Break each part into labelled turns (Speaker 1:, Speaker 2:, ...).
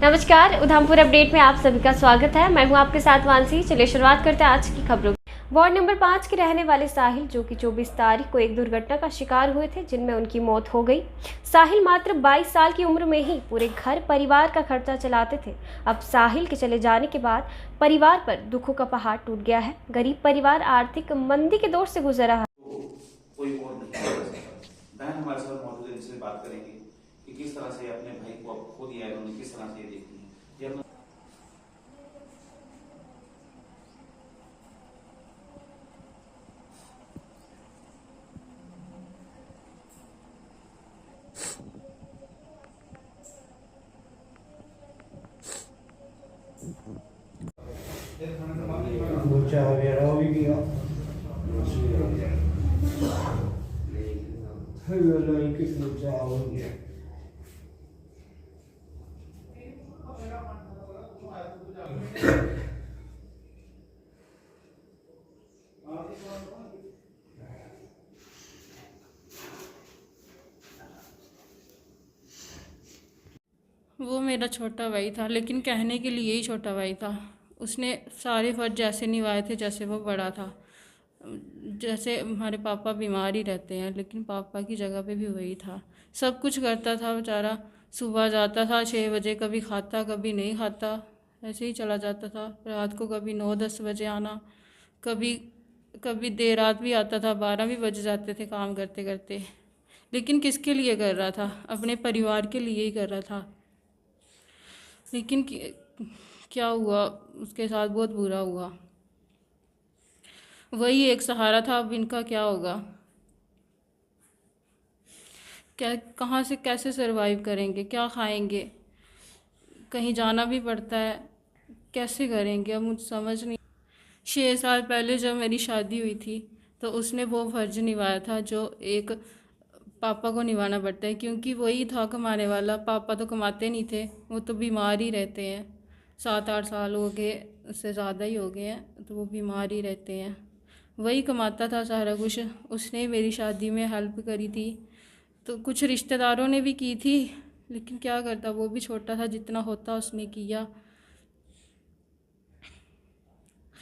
Speaker 1: नमस्कार, उधमपुर अपडेट में आप सभी का स्वागत है। मैं हूं आपके साथ वांसी। चलिए शुरुआत करते हैं आज की खबरों की। वार्ड नंबर 5 के रहने वाले साहिल, जो कि 24 तारीख को एक दुर्घटना का शिकार हुए थे, जिनमें उनकी मौत हो गई। साहिल मात्र 22 साल की उम्र में ही पूरे घर परिवार का खर्चा चलाते थे। अब साहिल के चले जाने के बाद परिवार पर दुखों का पहाड़ टूट गया है। गरीब परिवार आर्थिक मंदी के दौर से गुजर रहा है।
Speaker 2: कोई और नहीं कर सकता। बहन हमारे साथ मौजूद है, जिससे बात करेंगे कि किस तरह से अपने भाई को खो दिया है, उन्होंने किस तरह से ये देखती है ये अपना।
Speaker 3: वो मेरा छोटा भाई था, लेकिन कहने के लिए ही छोटा भाई था। उसने सारे फर्ज जैसे निभाए थे जैसे वो बड़ा था। जैसे हमारे पापा बीमार ही रहते हैं, लेकिन पापा की जगह पे भी वही था। सब कुछ करता था बेचारा। सुबह जाता था 6 बजे, कभी खाता कभी नहीं खाता, ऐसे ही चला जाता था। रात को कभी 9-10 बजे आना, कभी कभी देर रात भी आता था, 12 भी बज जाते थे काम करते करते। लेकिन किसके लिए कर रहा था? अपने परिवार के लिए ही कर रहा था। लेकिन क्या हुआ उसके साथ? बहुत बुरा हुआ। वही एक सहारा था। अब इनका क्या होगा? क्या, कहाँ से कैसे सरवाइव करेंगे? क्या खाएंगे? कहीं जाना भी पड़ता है, कैसे करेंगे? अब मुझे समझ नहीं। 6 साल पहले जब मेरी शादी हुई थी, तो उसने वो फर्ज निभाया था जो एक पापा को निभाना पड़ता है, क्योंकि वही था कमाने वाला। पापा तो कमाते नहीं थे, वो तो बीमार ही रहते हैं। 7-8 साल हो गए, उससे ज़्यादा ही हो गए हैं, तो वो बीमार ही रहते हैं। वही कमाता था सारा कुछ। उसने मेरी शादी में हेल्प करी थी, तो कुछ रिश्तेदारों ने भी की थी, लेकिन क्या करता, वो भी छोटा था। जितना होता उसने किया।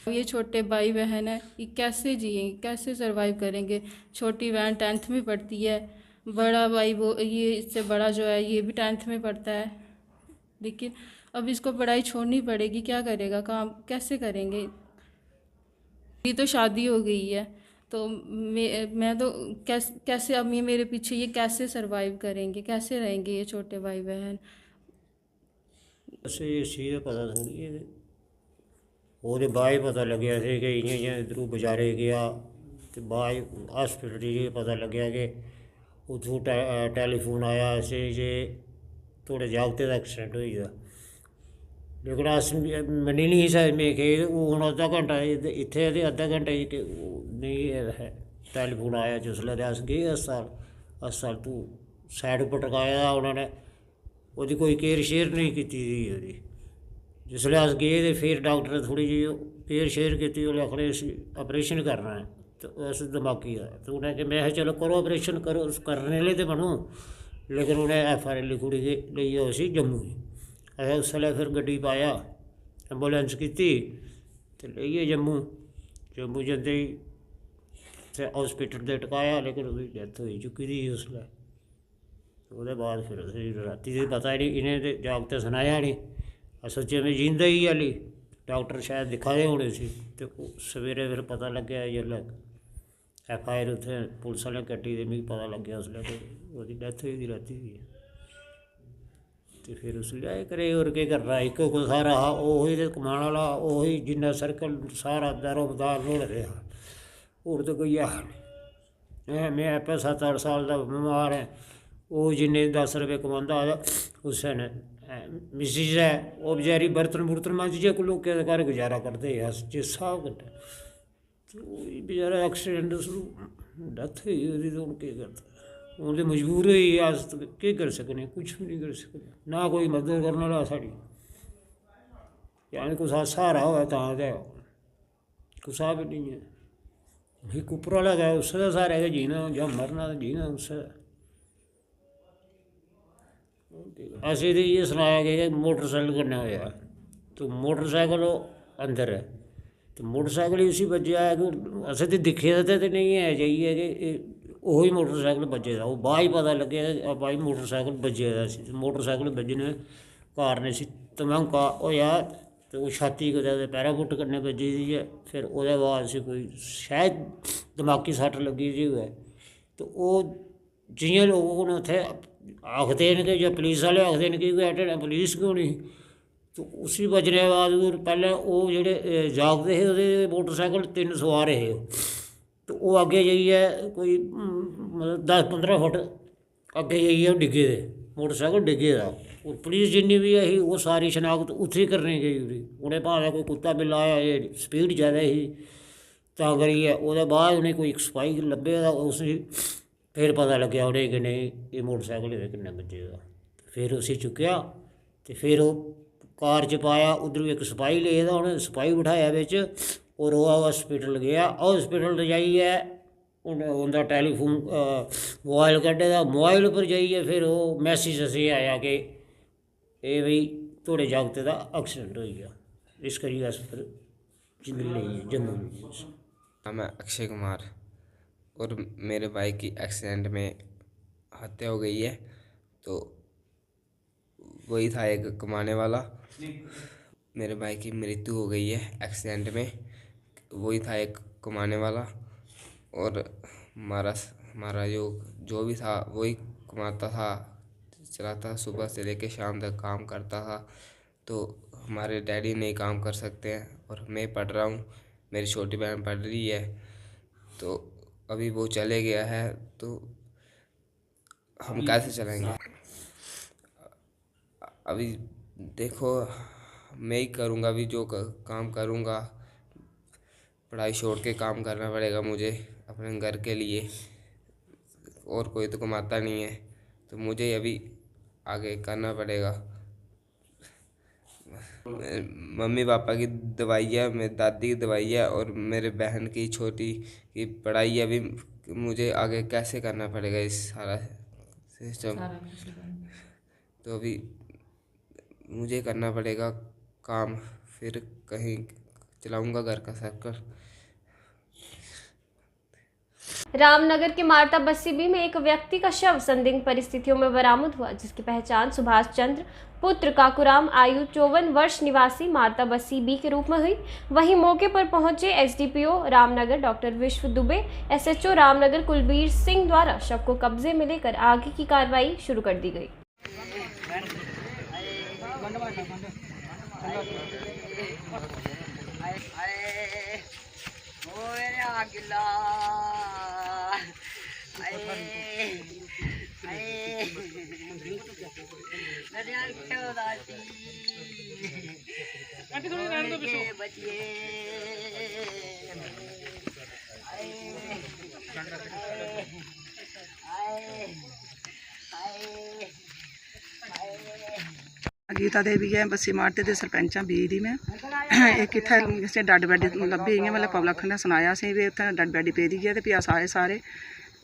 Speaker 3: ये छोटे भाई बहन है, ये कैसे जिएंगे, कैसे सरवाइव करेंगे? छोटी बहन 10th में पढ़ती है, बड़ा भाई वो ये इससे बड़ा जो है ये भी 10th में पढ़ता है। लेकिन अब इसको पढ़ाई छोड़नी पड़ेगी, क्या करेगा? काम कैसे करेंगे? ये तो शादी हो गई है, तो मैं तो कैसे अब ये मेरे पीछे ये कैसे सरवाइव करेंगे? कैसे रहेंगे ये छोटे भाई बहन?
Speaker 4: बस इस चीज़ का पता थोड़ी है। ਉਹਦੇ ਬਾਅਦ ਹੀ ਪਤਾ ਲੱਗਿਆ ਸੀ ਕਿ ਇੰਜ ਇੱਧਰੋਂ ਬਜ਼ਾਰੇ ਗਿਆ ਤੇ ਬਾਅਦ ਹਸਪੀਟਲ 'ਚ ਪਤਾ ਲੱਗਿਆ ਕਿ ਉੱਥੋਂ ਟੈਲੀਫੋਨ ਆਇਆ ਸੀ ਜੇ ਤੁਹਾਡੇ ਜਾਗਤੇ ਦਾ ਐਕਸੀਡੈਂਟ ਹੋਈ ਦਾ। ਲੇਕਿਨ ਅਸ ਮੰਨੀ ਨਹੀਂ ਸੀ ਮੈਂ ਕਿ ਉਹ ਹੁਣ ਅੱਧਾ ਘੰਟਾ ਇੱਥੇ ਤੇ ਅੱਧਾ ਘੰਟਾ ਹੀ ਕਿ ਨਹੀਂ ਹੈ। ਟੈਲੀਫੋਨ ਆਇਆ ਜਿਸਲੇ ਤੇ ਅਸ ਗਏ ਹਸਪਤਾਲ ਤੋਂ ਸਾਈਡ ਉੱਪਰ ਟਕਾਇਆ ਉਹਨਾਂ ਨੇ। ਉਹਦੀ ਕੋਈ ਕੇਅਰ ਸ਼ੇਅਰ ਨਹੀਂ ਕੀਤੀ ਸੀ ਉਹਦੀ। जिसले अस गए तो फिर डॉक्टर ने थोड़ी जी केयर शेयर की, उन्हें आखने ऑपरेशन करना है, तो उस दिमागी है। तो उन्हें कि मैं चलो करो ऑपरेशन करो, करने लिए तो बनो। लेकिन उन्हें FR लिखुड़ी ली उसी जम्मू ही। अस उसले फिर गड्डी पाया, एंबुलेंस की तो लेइए जम्मू जंदे ही हॉस्पिटल से टकाया, लेकिन उसकी डेथ हो चुकी थी उसले। वो बाद फिर राती से पता ही नहीं, इन्हें जागते सुनाया नहीं। सोचे में जींदा ही हाली, डॉक्टर शायद दिखाए होने से। तो सवेरे फिर पता लग गया जिसलै FIR उत्थे पुलिस वाले कट्टी तो मिगी पता लग गया उसलै कि उसकी डैथ होई दी राती दी। तो फिर उस लिया करे और केह् करना, इक्को को सारा हा, ओही ते कमाने वाला, ओही जिन्ना सर्कल सारा दारोमदार नुआढ़े ते हा, होर तो कोई है नहीं। मैं आपे 7-8 साल दा बमार ऐ, ओह् जिन्ने 10 रुपये कमांदा उस्सै ने मिसिज है, वो बेचारी बर्तन बुर्तन मांजिए को लोग के घर गुजारा करते अस जिस स्हाब कन्नै। तो बेचारा एक्सीडेंट डेथ हुई ओह्दी, तो हून केह् करदा? हून ते मजबूर होई अस, केह् करी सकने? कुछ भी नहीं करी सकने। ना कोई मदद करने आह्ला साढ़ी, यानी कुसै स्हारा होऐ तां ते कुसै बी नहीं है। इक उप्पर आह्ला गै, उस्सै दे स्हारे गै जीना, जां मरना ते जीना उस्सै। ਅਸੀਂ ਤਾਂ ਇਹ ਸੁਣਾਇਆ ਗਿਆ ਕਿ ਮੋਟਰਸਾਈਕਲ ਕਿੰਨਾ ਹੋਇਆ, तो मोटरसाइकिल अंदर है, तो मोटरसाइकिल ही उसी बज्जिया है कि असें तो दिक्खे तो नहीं है जाइए कि वही मोटरसाइकिल बज्जे दा, वो बाद ही पता लग्गेआ कि भाई मोटरसाइकिल बज्जे दा सी, मोटरसाइकिल बज्जने कारण सी धमाका होया तो वो छाती कुदै पैराफुट कन्नै बज्जी दी है, फिर ओह्दे बाद सी कोई शायद दमाकी सट्ट लग्गी दी होऐ, तो ओह् जियां लोग हून उत्थें आखदे न कि जां पुलिस आह्ले आखदे न कि कोई पुलिस क्यों नहीं, तो उसी बजने बाद पैह्ले ओह् जेह्ड़े जागते हे ओह्दे मोटरसाइकिल 3 सवार हे, तो ओह् अग्गें जाइयै कोई मतलब 10-15 फुट अग्गें जाइयै डिग्गे दे, मोटरसाइकिल डिग्गे दा, और पुलिस जिन्नी भी ऐही ओह् सारी शनाख्त उत्थें करने गेई उठी, उ'नें भावें कोई कुत्ता बिल्ला आया, एह् स्पीड ज़्यादा ही तां करियै ओह्दे बाद उ'नें कोई सपाही लब्भे दा, उसी फिर पता लग्गेआ उ'नें कि नेईं एह् मोटरसाइकिल एह्दे कन्नै बज्जे दा, फिर उसी चुक्केआ ते फिर ओह् कार च पाया, उद्धरों एक सपाही ले दा, उ'नें सपाही बिठाया बिच, और ओह् हॉस्पिटल गया, हॉस्पिटल जाइयै उं'दा टैलीफोन मोबाइल कड्ढे दा, मोबाइल पर जाइयै फिर ओह् मैसेज असें आया कि एह् भाई थुआढ़े जागते दा एक्सीडेंट होई गया, इस करियै अस फिर जम्मू
Speaker 5: मैं अक्षय कुमार, और मेरे भाई की एक्सीडेंट में हत्या हो गई है, तो वही था एक कमाने वाला, मेरे भाई की मृत्यु हो गई है एक्सीडेंट में, वही था एक कमाने वाला, और हमारा जो भी था वही कमाता था, चलाता, सुबह से लेकर शाम तक काम करता था, तो हमारे डैडी नहीं काम कर सकते हैं, और मैं पढ़ रहा हूँ, मेरी छोटी बहन पढ़ रही है, तो अभी वो चले गया है, तो हम कैसे चलेंगे। अभी देखो मैं ही करूँगा, अभी जो काम करूँगा, पढ़ाई छोड़ के काम करना पड़ेगा मुझे अपने घर के लिए, और कोई तो कमाता नहीं है, तो मुझे अभी आगे करना पड़ेगा। मम्मी पापा की दवाई है, मेरी दादी की दवाई है, और मेरे बहन की छोटी की पढ़ाई है, अभी मुझे आगे कैसे करना पड़ेगा इस सारा सिस्टम, तो अभी मुझे करना पड़ेगा काम, फिर कहीं चलाऊंगा घर का सर्कल।
Speaker 1: रामनगर के मारता बस्सी में एक व्यक्ति का शव संदिग्ध परिस्थितियों में बरामद हुआ, जिसकी पहचान सुभाष चंद्र पुत्र काकूराम आयु 54 वर्ष निवासी मारता बस्सी बी के रूप में हुई। वहीं मौके पर पहुंचे एसडीपीओ रामनगर डॉक्टर विश्व दुबे, एसएचओ रामनगर कुलबीर सिंह द्वारा शव को कब्जे में लेकर आगे की कार्रवाई शुरू कर दी गई।
Speaker 6: गीता देवी है, बस्सी मारते दे सरपंच हाँ बी दी मैं। एक इत्थै डैड बैडी लब्भी इ'यां मतलब पब्लिक ने सनाया असें भी उत्थै डैड बैडी पेदी है, ते भी अस आए सारे,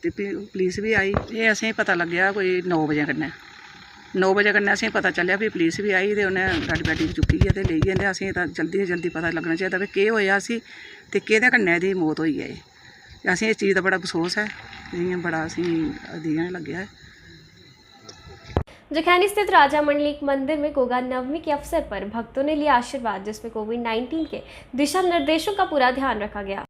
Speaker 6: ते भी पुलिस भी आई। एह् असें पता लग्गेआ कोई 9 बजे कन्नै 9 बजे कन्नै असें पता चलेआ, भी पुलिस भी आई ते उ'नें डैड बैडी चुक्कियै ते लेई गे। असें तां जल्दी जल्दी पता लग्गना चाहिदा भी केह् होएआ असी ते केह्दे कन्नै एह्दी मौत होई ऐ। असें इस चीज़ दा बड़ा अफसोस है, इ'यां बड़ा असें अजीब लग्गेआ है।
Speaker 1: जखैनी स्थित राजा मंडलिक मंदिर में गोगा नवमी के अवसर पर भक्तों ने लिया आशीर्वाद, जिसमें कोविड-19 के दिशा निर्देशों का पूरा ध्यान रखा गया।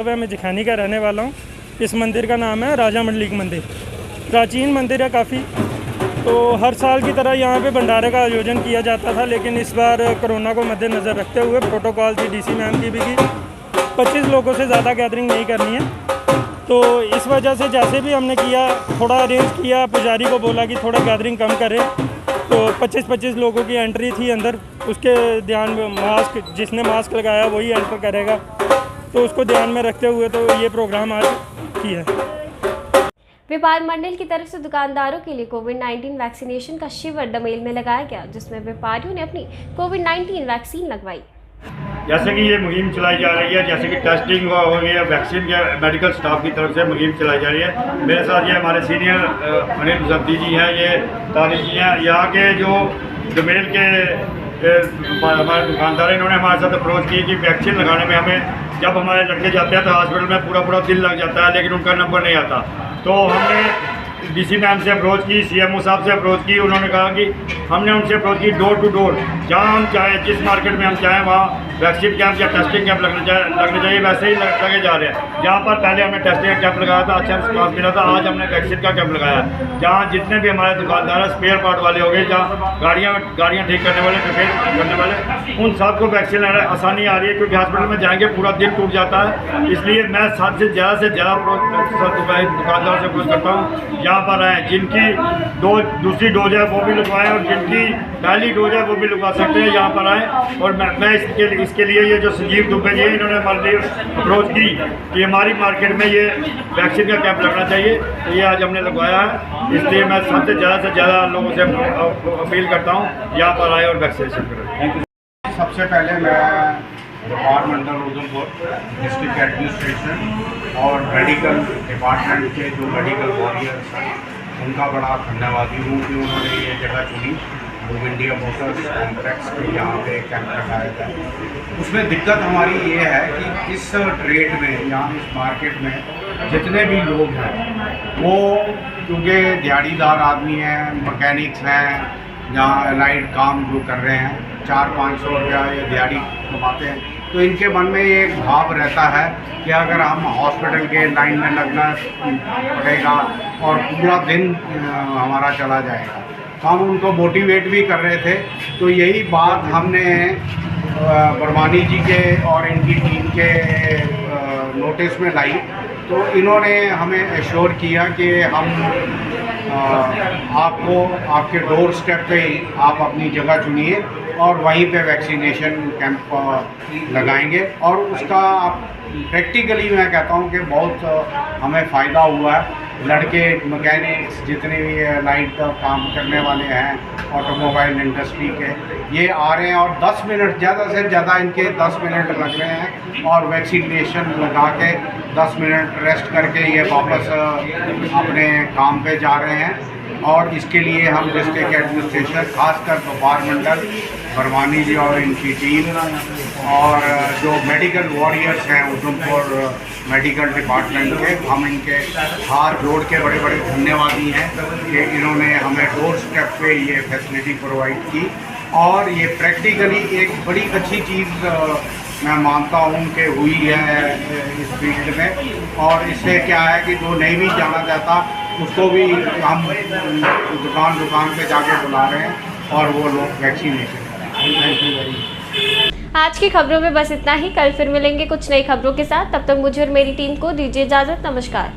Speaker 7: है, मैं जिखानी का रहने वाला हूँ। इस मंदिर का नाम है राजा मंडलिक मंदिर। प्राचीन मंदिर है काफ़ी। तो हर साल की तरह यहाँ पे भंडारे का आयोजन किया जाता था, लेकिन इस बार कोरोना को मद्देनज़र रखते हुए प्रोटोकॉल थी डीसी मैम की भी कि 25 लोगों से ज़्यादा गैदरिंग नहीं करनी है। तो इस वजह से जैसे भी हमने किया, थोड़ा अरेंज किया, पुजारी को बोला कि थोड़ा गैदरिंग कम करें। तो 25-25 लोगों की एंट्री थी अंदर। उसके ध्यान में मास्क, जिसने मास्क लगाया वही एंटर करेगा, तो उसको ध्यान में रखते हुए तो ये प्रोग्राम आज किया है।
Speaker 1: व्यापार मंडल की तरफ से दुकानदारों के लिए कोविड-19 वैक्सीनेशन का शिविर डमेल में लगाया गया, जिसमें व्यापारियों ने अपनी कोविड-19 वैक्सीन लगवाई।
Speaker 8: जैसे कि ये मुहिम चलाई जा रही है, जैसे कि टेस्टिंग हो गई है, वैक्सीन के मेडिकल स्टाफ की तरफ से मुहिम चलाई जा रही है। मेरे साथ ये हमारे सीनियर अनिल मुजद्दी जी हैं, ये तारिक जी हैं, यहाँ के जो डमेल के हमारे दुकानदार, इन्होंने हमारे साथ अप्रोच की कि वैक्सीन लगाने में हमें, जब हमारे लड़के जाते हैं तो हॉस्पिटल में पूरा दिन लग जाता है, लेकिन उनका नंबर नहीं आता। तो हमने डीसी मैम से अप्रोच की, सीएमओ साहब से अप्रोच की। उन्होंने कहा कि हमने उनसे अप्रोच की डोर टू डोर, जहाँ हम चाहें, जिस मार्केट में हम चाहें वहाँ वैक्सीन कैंप या टेस्टिंग कैंप लगने चाहिए, वैसे ही लगे जा रहे हैं। जहाँ पर पहले हमने टेस्टिंग का कैंप लगाया था, अच्छा रिस्पॉन्स मिला था, आज हमने वैक्सीन का कैंप लगाया। जहाँ जितने भी हमारे दुकानदार हैं, स्पेयर पार्ट वाले हो गए, जहाँ गाड़ियाँ ठीक करने वाले, रिपेयर करने वाले, उन सबको वैक्सीन आसानी आ रही है, क्योंकि हॉस्पिटल में जाएंगे पूरा दिन टूट जाता है। इसलिए मैं सबसे ज़्यादा दुकानदार से अप्रोच करता हूँ, यहाँ पर आए, जिनकी दूसरी डोज है वो भी लगवाएं, और जिनकी पहली डोज है वो भी लगवा सकते हैं, यहाँ पर आएँ। और मैं इसके लिए ये जो संजीव दुबे जी, इन्होंने हमारे लिए अप्रोच की कि हमारी मार्केट में ये वैक्सीन का कैंप लगना चाहिए, तो ये आज हमने लगवाया है। इसलिए मैं सबसे ज़्यादा लोगों से अपील करता हूँ, यहाँ पर आए और वैक्सीनेशन करें।
Speaker 9: सबसे पहले मैं व्यापार मंडल उधमपुर, डिस्ट्रिक्ट एडमिनिस्ट्रेशन और मेडिकल डिपार्टमेंट के जो मेडिकल वॉरियर्स हैं, उनका बड़ा धन्यवादी हूँ कि उन्होंने ये जगह चुनी, वो इंडिया मोटर्स कॉम्प्लेक्स के यहाँ पे कैंप लगाया जाए। उसमें दिक्कत हमारी ये है कि इस ट्रेड में, यहाँ इस मार्केट में जितने भी लोग हैं वो, क्योंकि दिहाड़ीदार आदमी हैं, मैकेनिक्स हैं, जहाँ लाइट काम जो कर रहे हैं, 400-500 रुपया ये दिहाड़ी कमाते हैं, तो इनके मन में ये एक भाव रहता है कि अगर हम हॉस्पिटल के लाइन में लगना पड़ेगा और पूरा दिन हमारा चला जाएगा। तो हम उनको मोटिवेट भी कर रहे थे। तो यही बात हमने बरवानी जी के और इनकी टीम के नोटिस में लाई। तो इन्होंने हमें एश्योर किया कि हम आपको आपके डोर स्टेप पे ही आप अपनी जगह चुनिए और वहीं पे वैक्सीनेशन कैंप लगाएंगे। और उसका प्रैक्टिकली मैं कहता हूँ कि बहुत हमें फ़ायदा हुआ है। लड़के मैकेनिक्स जितने भी लाइट का काम करने वाले हैं, ऑटोमोबाइल इंडस्ट्री के, ये आ रहे हैं और 10 मिनट, ज़्यादा से ज़्यादा इनके 10 मिनट लग रहे हैं और वैक्सीनेशन लगा के 10 मिनट रेस्ट करके ये वापस अपने काम पे जा रहे हैं। और इसके लिए हम डिस्ट्रिक्ट एडमिनिस्ट्रेशन, खासकर व्यापार मंडल, बरवानी जी और इनकी टीम और जो मेडिकल वॉरियर्स हैं उधमपुर मेडिकल डिपार्टमेंट के, हम इनके हाथ जोड़ के बड़े बड़े धन्यवादी हैं कि इन्होंने हमें डोर स्टेप पे ये फैसिलिटी प्रोवाइड की। और ये प्रैक्टिकली एक बड़ी अच्छी चीज़ मैं मानता हूँ कि हुई है इस फील्ड में। और इससे क्या है कि जो नहीं भी जाना चाहता उसको भी हम दुकान पे जाके बुला रहे हैं और वो लोग वैक्सीनेशन करें। Thank you very much.
Speaker 1: आज की खबरों में बस इतना ही। कल फिर मिलेंगे कुछ नई खबरों के साथ। तब तक मुझे और मेरी टीम को दीजिए इजाज़त। नमस्कार।